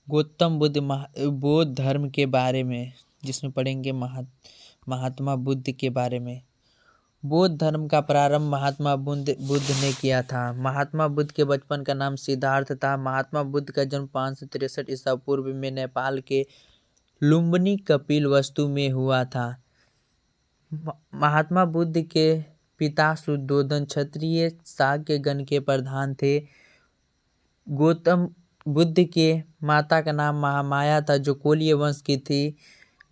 गौतम बुद्ध बौद्ध धर्म के बारे में, जिसमें पढ़ेंगे महात्मा बुद्ध के बारे में। बौद्ध धर्म का प्रारंभ महात्मा बुद्ध ने किया था। महात्मा बुद्ध के बचपन का नाम सिद्धार्थ था। महात्मा बुद्ध का जन्म 563 ईसा पूर्व में नेपाल के लुम्बिनी कपिलवस्तु में हुआ था। महात्मा बुद्ध के पिता शुद्धोधन क्षत्रिय शाक्य गण के प्रधान थे। गौतम बुद्ध के माता का नाम महामाया था, जो कोलीय वंश की थी।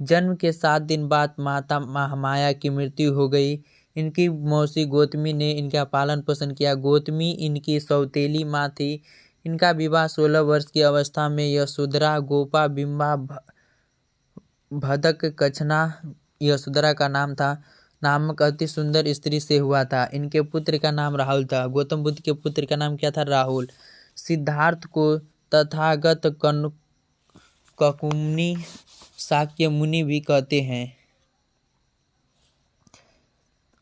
जन्म के 7 दिन बाद माता महामाया की मृत्यु हो गई। इनकी मौसी गौतमी ने इनका पालन पोषण किया। गौतमी इनकी सौतेली माँ थी। इनका विवाह 16 वर्ष की अवस्था में यशोधरा गोपा बिंबा भदक कछना, यशोधरा का नाम था, नामक अति सुंदर स्त्री से हुआ था। इनके पुत्र का नाम राहुल था। गौतम बुद्ध के पुत्र का नाम क्या था? राहुल। सिद्धार्थ को तथागत ककुमनी शाक्य मुनि भी कहते हैं।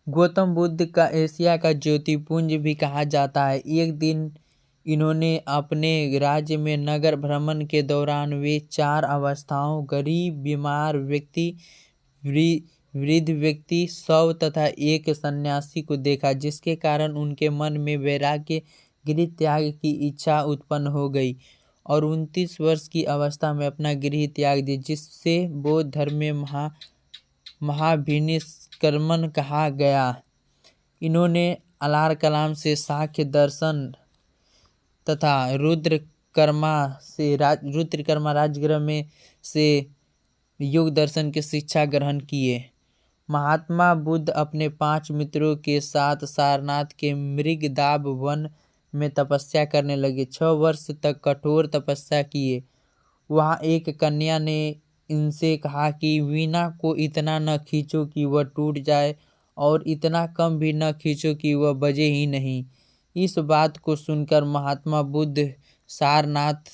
गौतम बुद्ध का एशिया का ज्योतिपुंज भी कहा जाता है। एक दिन इन्होंने अपने राज्य में नगर भ्रमण के दौरान वे 4 अवस्थाओं, गरीब, बीमार व्यक्ति, वृद्ध व्यक्ति, शव तथा एक सन्यासी को देखा, जिसके कारण उनके मन में वैराग्य, गृह त्याग की इच्छा उत्पन्न हो गई और 29 वर्ष की अवस्था में अपना गृह त्याग दिया, जिससे बौद्ध धर्म में महाभिनिष्क्रमण कहा गया। इन्होंने अलार कलाम से सांख्य दर्शन तथा रुद्रकर्मा राजगृह में से योग दर्शन की शिक्षा ग्रहण किए। महात्मा बुद्ध अपने 5 मित्रों के साथ सारनाथ के मृगदाब वन में तपस्या करने लगे। 6 वर्ष तक कठोर तपस्या किए। वहाँ एक कन्या ने इनसे कहा कि वीणा को इतना न खींचो कि वह टूट जाए और इतना कम भी न खींचो कि वह बजे ही नहीं। इस बात को सुनकर महात्मा बुद्ध सारनाथ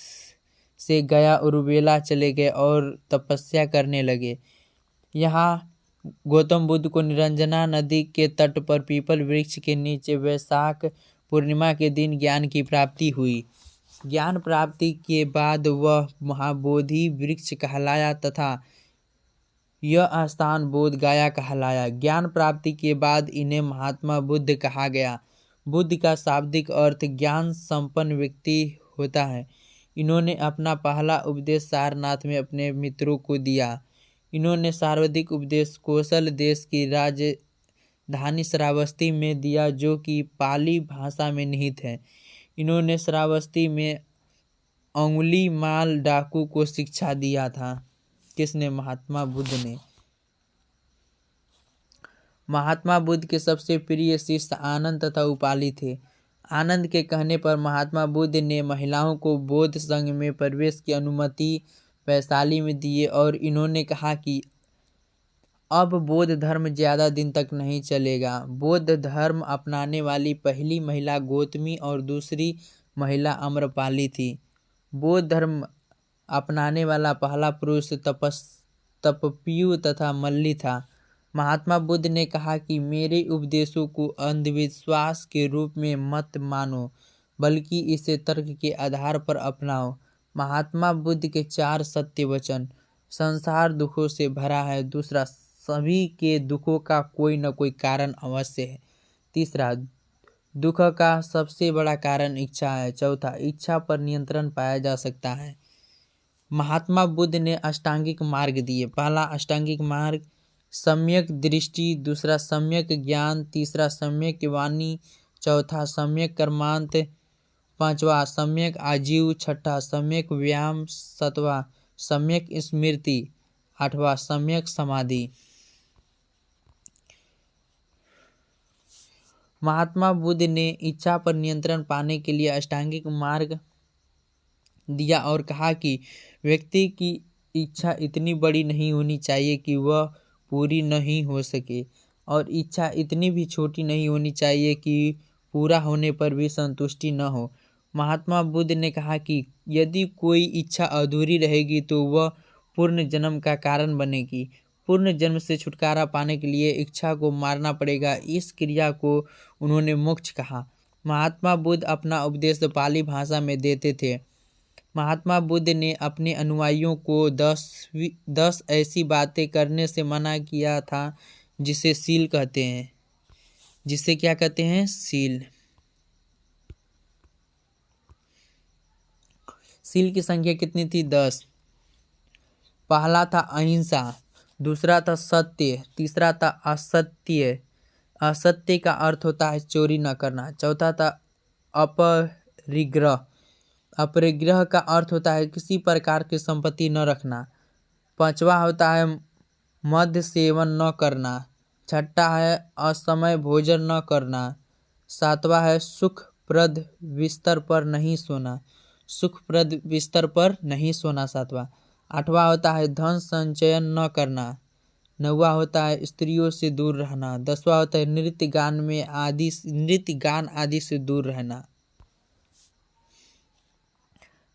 से गया उरुवेला चले गए और तपस्या करने लगे। यहाँ गौतम बुद्ध को निरंजना नदी के तट पर पीपल वृक्ष के नीचे वैशाख पूर्णिमा के दिन ज्ञान की प्राप्ति हुई। ज्ञान प्राप्ति के बाद वह महाबोधि वृक्ष कहलाया तथा यह स्थान बोध गया कहलाया। ज्ञान प्राप्ति के बाद इन्हें महात्मा बुद्ध कहा गया। बुद्ध का शाब्दिक अर्थ ज्ञान संपन्न व्यक्ति होता है। इन्होंने अपना पहला उपदेश सारनाथ में अपने मित्रों को दिया। इन्होंने सर्वाधिक उपदेश कौशल देश की राजधानी श्रावस्ती में दिया, जो कि पाली भाषा में निहित है। इन्होंने श्रावस्ती में अंगुली माल डाकू को शिक्षा दिया था। किसने? महात्मा बुद्ध ने। महात्मा बुद्ध के सबसे प्रिय शिष्य आनंद तथा उपाली थे। आनंद के कहने पर महात्मा बुद्ध ने महिलाओं को बौद्ध संघ में प्रवेश की अनुमति वैशाली में दिए और इन्होंने कहा कि अब बौद्ध धर्म ज्यादा दिन तक नहीं चलेगा। बौद्ध धर्म अपनाने वाली पहली महिला गौतमी और दूसरी महिला अम्रपाली थी। बौद्ध धर्म अपनाने वाला पहला पुरुष तपस्वी तथा मल्ली था। महात्मा बुद्ध ने कहा कि मेरे उपदेशों को अंधविश्वास के रूप में मत मानो, बल्कि इसे तर्क के आधार पर अपनाओ। महात्मा बुद्ध के 4 सत्य वचन। संसार दुखों से भरा है। दूसरा, सभी के दुखों का कोई न कोई कारण अवश्य है। तीसरा, दुख का सबसे बड़ा कारण इच्छा है। चौथा, इच्छा पर नियंत्रण पाया जा सकता है। महात्मा बुद्ध ने अष्टांगिक मार्ग दिए। पहला अष्टांगिक मार्ग सम्यक दृष्टि, दूसरा सम्यक ज्ञान, तीसरा सम्यक वाणी, चौथा सम्यक कर्मांत, पांचवा सम्यक आजीव, छठा सम्यक व्यायाम, सातवां सम्यक स्मृति, आठवां सम्यक समाधि। महात्मा बुद्ध ने इच्छा पर नियंत्रण पाने के लिए अष्टांगिक मार्ग दिया और कहा कि व्यक्ति की इच्छा इतनी बड़ी नहीं होनी चाहिए कि वह पूरी नहीं हो सके और इच्छा इतनी भी छोटी नहीं होनी चाहिए कि पूरा होने पर भी संतुष्टि न हो। महात्मा बुद्ध ने कहा कि यदि कोई इच्छा अधूरी रहेगी तो वह पूर्ण जन्म का कारण बनेगी। पूर्ण जन्म से छुटकारा पाने के लिए इच्छा को मारना पड़ेगा। इस क्रिया को उन्होंने मोक्ष कहा। महात्मा बुद्ध अपना उपदेश पाली भाषा में देते थे। महात्मा बुद्ध ने अपने अनुयायियों को 10 ऐसी बातें करने से मना किया था जिसे सील कहते हैं। जिसे क्या कहते हैं? सील। सील की संख्या कितनी थी? 10। पहला था अहिंसा, दूसरा था सत्य, तीसरा था असत्य। असत्य का अर्थ होता है चोरी न करना। चौथा था अपरिग्रह। अपरिग्रह का अर्थ होता है किसी प्रकार की संपत्ति न रखना। पांचवा होता है मद्य सेवन न करना। छठा है असमय भोजन न करना। सातवां है सुखप्रद बिस्तर पर नहीं सोना। सुखप्रद बिस्तर पर नहीं सोना सातवां। आठवां होता है धन संचयन न करना। नौवां होता है स्त्रियों से दूर रहना। 10वां होता है नृत्य गान आदि से दूर रहना।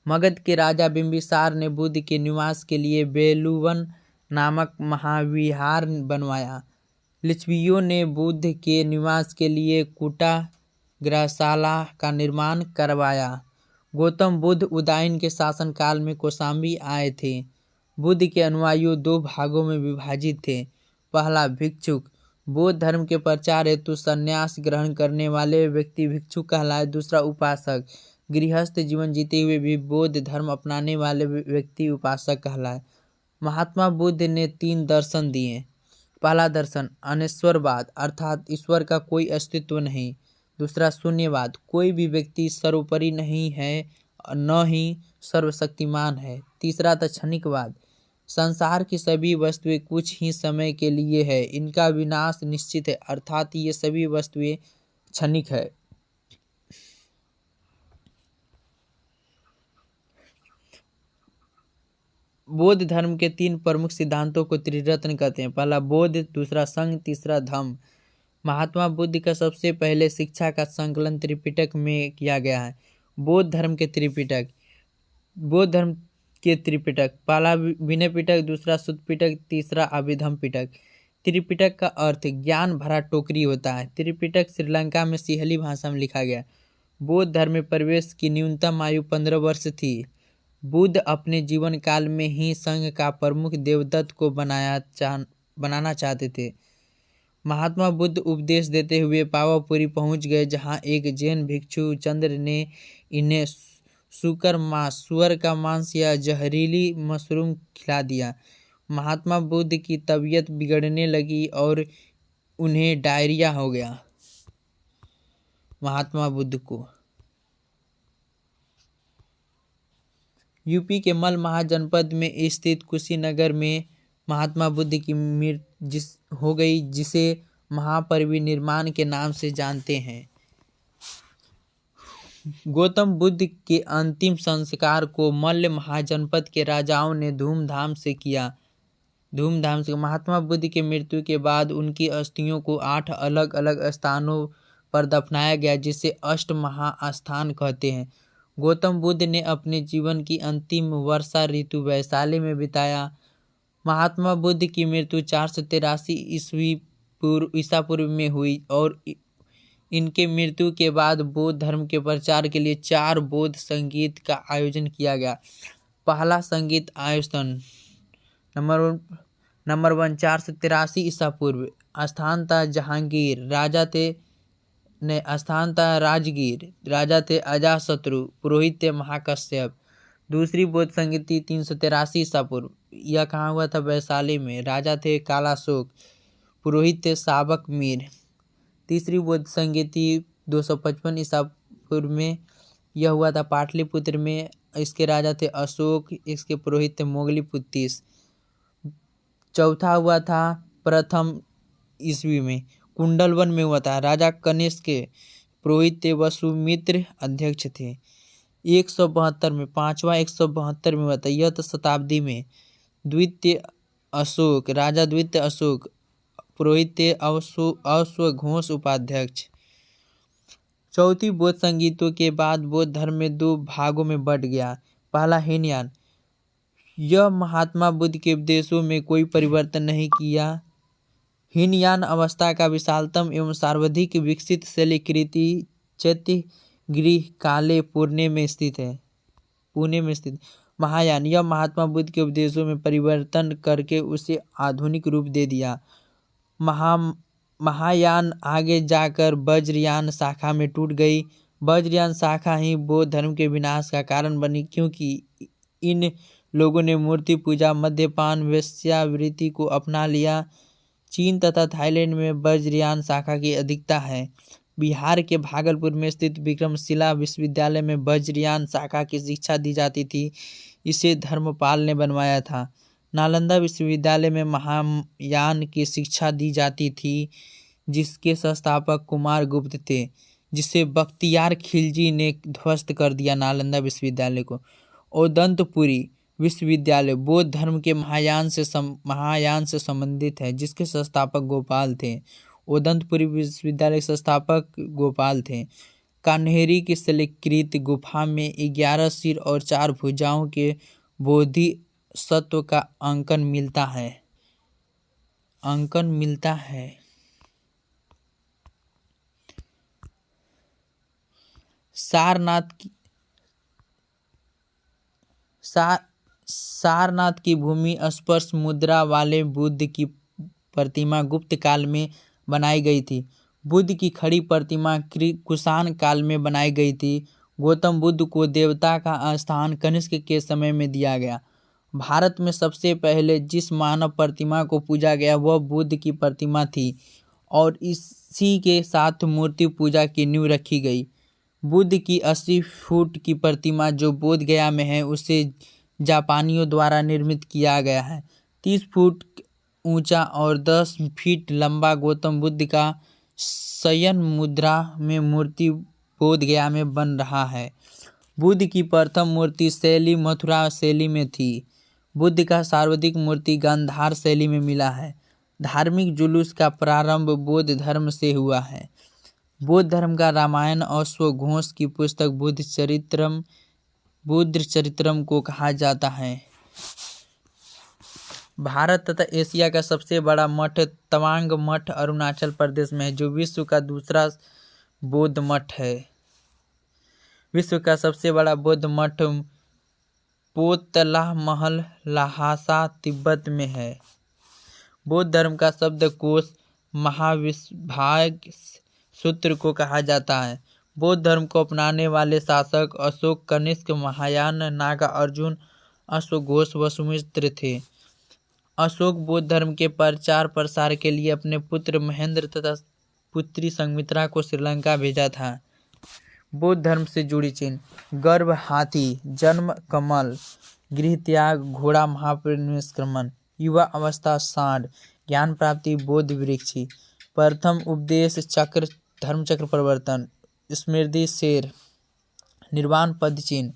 मगध के राजा बिंबिसार ने बुद्ध के निवास के लिए बेलूवन नामक महाविहार बनवाया। लिच्छवियों ने बुद्ध के निवास के लिए कुटाग्रशाला का निर्माण करवाया। गौतम बुद्ध उदयन के शासनकाल में कौशाम्बी आए थे। बुद्ध के अनुयायी 2 भागों में विभाजित थे। पहला भिक्षुक, बौद्ध धर्म के प्रचार हेतु संन्यास ग्रहण करने वाले व्यक्ति भिक्षुक कहलाए। दूसरा उपासक, गृहस्थ जीवन जीते हुए भी बौद्ध धर्म अपनाने वाले व्यक्ति उपासक कहलाए। महात्मा बुद्ध ने 3 दर्शन दिए। पहला दर्शन अनेश्वरवाद, अर्थात ईश्वर का कोई अस्तित्व नहीं। दूसरा शून्यवाद, कोई भी व्यक्ति सर्वोपरि नहीं है न ही सर्वशक्तिमान है। तीसरा था क्षणिकवाद, संसार की सभी वस्तुएं कुछ ही समय के लिए है, इनका विनाश निश्चित है, अर्थात ये सभी वस्तुएं क्षणिक है। बौद्ध धर्म के 3 प्रमुख सिद्धांतों को त्रिरत्न कहते हैं। पहला बौद्ध, दूसरा संघ, तीसरा धम्म। महात्मा बुद्ध का सबसे पहले शिक्षा का संकलन त्रिपिटक में किया गया है। बौद्ध धर्म के त्रिपिटक। पहला विनय पिटक, दूसरा सुत्त पिटक, तीसरा अभिधम्म पिटक। त्रिपिटक का अर्थ ज्ञान भरा टोकरी होता है। त्रिपिटक श्रीलंका में सिंहली भाषा में लिखा गया। बौद्ध धर्म में प्रवेश की न्यूनतम आयु 15 वर्ष थी। बुद्ध अपने जीवन काल में ही संघ का प्रमुख देवदत्त को बनाना चाहते थे। महात्मा बुद्ध उपदेश देते हुए पावापुरी पहुंच गए, जहां एक जैन भिक्षु चंद्र ने इन्हें सुअर का मांस या जहरीली मशरूम खिला दिया। महात्मा बुद्ध की तबीयत बिगड़ने लगी और उन्हें डायरिया हो गया। महात्मा बुद्ध को यूपी के मल महाजनपद में स्थित कुशीनगर में महात्मा बुद्ध की मृत्यु हो गई, जिसे महापरिनिर्वाण के नाम से जानते हैं। गौतम बुद्ध के अंतिम संस्कार को मल्ल महाजनपद के राजाओं ने धूमधाम से किया। महात्मा बुद्ध की मृत्यु के बाद उनकी अस्थियों को 8 अलग अलग स्थानों पर दफनाया गया, जिसे अष्ट महास्थान कहते हैं। गौतम बुद्ध ने अपने जीवन की अंतिम वर्षा ऋतु वैशाली में बिताया। महात्मा बुद्ध की मृत्यु 483 ईसा पूर्व में हुई और इनके मृत्यु के बाद बौद्ध धर्म के प्रचार के लिए 4 बौद्ध संगीत का आयोजन किया गया। पहला संगीत आयोजन नंबर 1 483 ईसा पूर्व। स्थान था जहांगीर, राजगीर, राजा थे अजातशत्रु, पुरोहित थे महाकश्यप। दूसरी बौद्ध संगीति 383 ईसा पूर्व। यह कहाँ हुआ था? वैशाली में। राजा थे कालाशोक, पुरोहित थे साबक मीर। तीसरी बौद्ध संगीति 255 ईसा पूर्व में। यह हुआ था पाटलिपुत्र में। इसके राजा थे अशोक, इसके पुरोहित थे मोगलीपुत्तीस। चौथा हुआ था प्रथम ईस्वी में, कुंडलवन में हुआ था। राजा कनिष्क के पुरोहित थे वसुमित्र, अध्यक्ष थे। 172 में, पांचवा 172 में हुआ था। यह तो शताब्दी में। द्वितीय अशोक, राजा द्वितीय अशोक, पुरोहित थे अश्वघोष, उपाध्यक्ष। चौथी बौद्ध संगीतों के बाद बौद्ध धर्म में 2 भागों में बंट गया। पहला हीनयान। यह महात्मा बुद्ध के उपदेशों में कोई परिवर्तन नहीं किया। हीनयान अवस्था का विशालतम एवं सर्वाधिक विकसित शैलीकृति चैत्यगृह काले पुरने में स्थित है। पुणे में स्थित। महायान, यह महात्मा बुद्ध के उपदेशों में परिवर्तन करके उसे आधुनिक रूप दे दिया। महायान आगे जाकर वज्रयान शाखा में टूट गई। वज्रयान शाखा ही बौद्ध धर्म के विनाश का कारण बनी, क्योंकि इन लोगों ने मूर्ति पूजा, मद्यपान, वेश्यावृत्ति को अपना लिया। चीन तथा थाईलैंड में वज्रयान शाखा की अधिकता है। बिहार के भागलपुर में स्थित विक्रमशिला विश्वविद्यालय में वज्रयान शाखा की शिक्षा दी जाती थी। इसे धर्मपाल ने बनवाया था। नालंदा विश्वविद्यालय में महायान की शिक्षा दी जाती थी, जिसके संस्थापक कुमार गुप्त थे, जिसे बख्तियार खिलजी ने ध्वस्त कर दिया नालंदा विश्वविद्यालय को। ओदंतपुरी विश्वविद्यालय बौद्ध धर्म के महायान से संबंधित है, जिसके संस्थापक गोपाल थे। ओदंतपुरी विश्वविद्यालय के संस्थापक गोपाल थे। कान्हेरी की शिलाकृत गुफा में 11 सिर और 4 भुजाओं के बोधिसत्व का अंकन मिलता है। सारनाथ की भूमि स्पर्श मुद्रा वाले बुद्ध की प्रतिमा गुप्त काल में बनाई गई थी। बुद्ध की खड़ी प्रतिमा कुषाण काल में बनाई गई थी। गौतम बुद्ध को देवता का स्थान कनिष्क के समय में दिया गया। भारत में सबसे पहले जिस मानव प्रतिमा को पूजा गया वह बुद्ध की प्रतिमा थी और इसी के साथ मूर्ति पूजा की नींव रखी गई। बुद्ध की 80 फुट की प्रतिमा जो बोध गया में है, उसे जापानियों द्वारा निर्मित किया गया है। 30 फुट ऊंचा और 10 फीट लंबा गौतम बुद्ध का शयन मुद्रा में मूर्ति बोध गया में बन रहा है। बुद्ध की प्रथम मूर्ति शैली मथुरा शैली में थी। बुद्ध का सर्वाधिक मूर्ति गांधार शैली में मिला है। धार्मिक जुलूस का प्रारंभ बौद्ध धर्म से हुआ है। बौद्ध धर्म का रामायण अश्वघोष की पुस्तक बुद्ध चरित्रम को कहा जाता है। भारत तथा एशिया का सबसे बड़ा मठ तवांग मठ अरुणाचल प्रदेश में है, जो विश्व का दूसरा बौद्ध मठ है। विश्व का सबसे बड़ा बौद्ध मठ पोतलाह महल लहासा तिब्बत में है। बौद्ध धर्म का शब्दकोश महाविभाग सूत्र को कहा जाता है। बौद्ध धर्म को अपनाने वाले शासक अशोक, कनिष्क, महायान, नागार्जुन, अश्वघोष, वसुमित्र थे। अशोक बौद्ध धर्म के प्रचार प्रसार के लिए अपने पुत्र महेंद्र तथा पुत्री संघमित्रा को श्रीलंका भेजा था। बौद्ध धर्म से जुड़ी चिन्ह: गर्भ हाथी, जन्म कमल, गृह त्याग घोड़ा, महापरिनिष्क्रमण, युवा अवस्था सांड, ज्ञान प्राप्ति बोध वृक्षी, प्रथम उपदेश चक्र, धर्म चक्र परिवर्तन, स्मृति शेर, निर्वाण पद चिन्ह,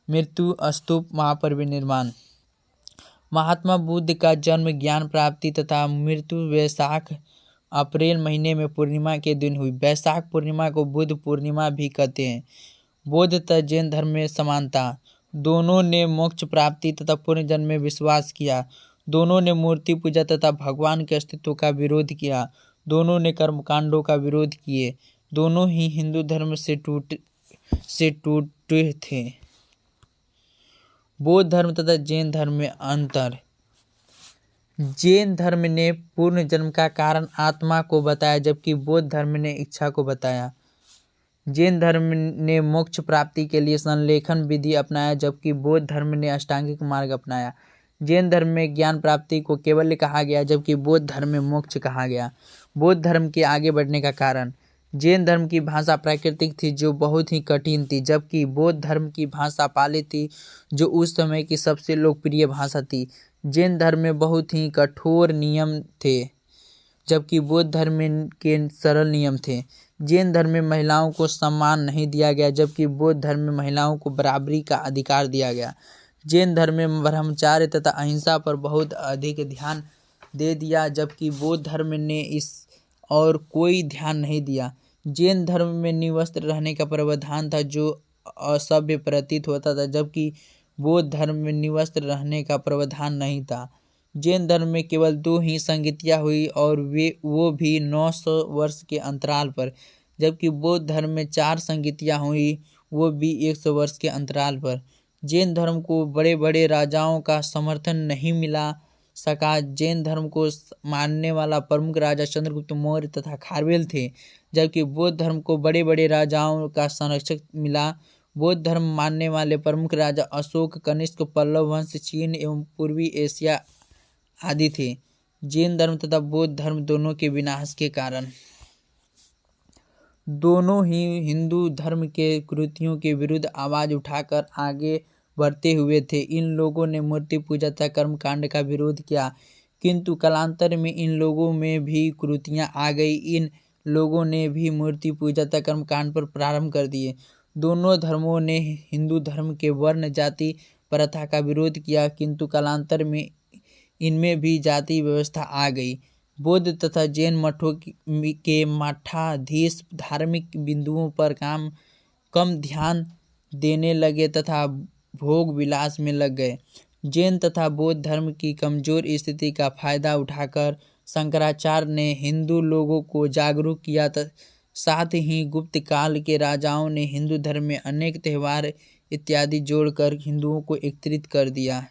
मृत्यु स्तूप, महापरिनिर्वाण। महात्मा बुद्ध का जन्म, ज्ञान प्राप्ति तथा मृत्यु वैशाख अप्रैल महीने में पूर्णिमा के दिन हुई। वैशाख पूर्णिमा को बुद्ध पूर्णिमा भी कहते हैं। बौद्ध तथा जैन धर्म में समानता: दोनों ने मोक्ष प्राप्ति तथा पुनर्जन्म में विश्वास किया। दोनों ने मूर्ति पूजा तथा भगवान के अस्तित्व का विरोध किया। दोनों ने कर्मकांडों का विरोध किए। दोनों ही हिंदू धर्म से टूटे थे। बौद्ध धर्म तथा जैन धर्म में अंतर: जैन धर्म ने पूर्ण जन्म का कारण आत्मा को बताया, जबकि बौद्ध धर्म ने इच्छा को बताया। जैन धर्म ने मोक्ष प्राप्ति के लिए संलेखन विधि अपनाया, जबकि बौद्ध धर्म ने अष्टांगिक मार्ग अपनाया। जैन धर्म में ज्ञान प्राप्ति को केवल कहा गया, जबकि बौद्ध धर्म में मोक्ष कहा गया। बौद्ध धर्म के आगे बढ़ने का कारण: जैन धर्म की भाषा प्राकृतिक थी, जो बहुत ही कठिन थी, जबकि बौद्ध धर्म की भाषा पाली थी, जो उस समय की सबसे लोकप्रिय भाषा थी। जैन धर्म में बहुत ही कठोर नियम थे, जबकि बौद्ध धर्म के सरल नियम थे। जैन धर्म में महिलाओं को सम्मान नहीं दिया गया, जबकि बौद्ध धर्म में महिलाओं को बराबरी का अधिकार दिया गया। जैन धर्म में ब्रह्मचर्य तथा अहिंसा पर बहुत अधिक ध्यान दे दिया, जबकि बौद्ध धर्म ने इस और कोई ध्यान नहीं दिया। जैन धर्म में निवस्त्र रहने का प्रावधान था, जो असभ्य प्रतीत होता था, जबकि बौद्ध धर्म में निवस्त्र रहने का प्रावधान नहीं था। जैन धर्म में केवल 2 ही संगतियाँ हुई और वो भी 900 वर्ष के अंतराल पर, जबकि बौद्ध धर्म में 4 संगतियाँ हुई, वो भी 100 वर्ष के अंतराल पर। जैन धर्म को बड़े बड़े राजाओं का समर्थन नहीं मिला सका। जैन धर्म को मानने वाला प्रमुख राजा चंद्रगुप्त मौर्य तथा खारवेल थे, जबकि बौद्ध धर्म को बड़े बड़े राजाओं का संरक्षक मिला। बौद्ध धर्म मानने वाले प्रमुख राजा अशोक, कनिष्क, पल्लव वंश, चीन एवं पूर्वी एशिया आदि थे। जैन धर्म तथा बौद्ध धर्म दोनों के विनाश के कारण दोनों ही हिंदू धर्म के कुरीतियों के विरुद्ध आवाज उठाकर आगे बढ़ते हुए थे। इन लोगों ने मूर्ति पूजा तथा कर्मकांड का विरोध किया, किंतु कालांतर में इन लोगों में भी कुरीतियां आ गई। इन लोगों ने भी मूर्ति पूजा तथा कर्मकांड पर प्रारंभ कर दिए। दोनों धर्मों ने हिंदू धर्म के वर्ण जाति प्रथा का विरोध किया, किंतु कालांतर में इनमें भी जाति व्यवस्था आ गई। बौद्ध तथा जैन मठों के मठाधीश धार्मिक बिंदुओं पर कम ध्यान देने लगे तथा भोग विलास में लग गए। जैन तथा बौद्ध धर्म की कमजोर स्थिति का फायदा उठाकर शंकराचार्य ने हिंदू लोगों को जागरूक किया। साथ ही गुप्त काल के राजाओं ने हिंदू धर्म में अनेक त्योहार इत्यादि जोड़कर हिंदुओं को एकत्रित कर दिया।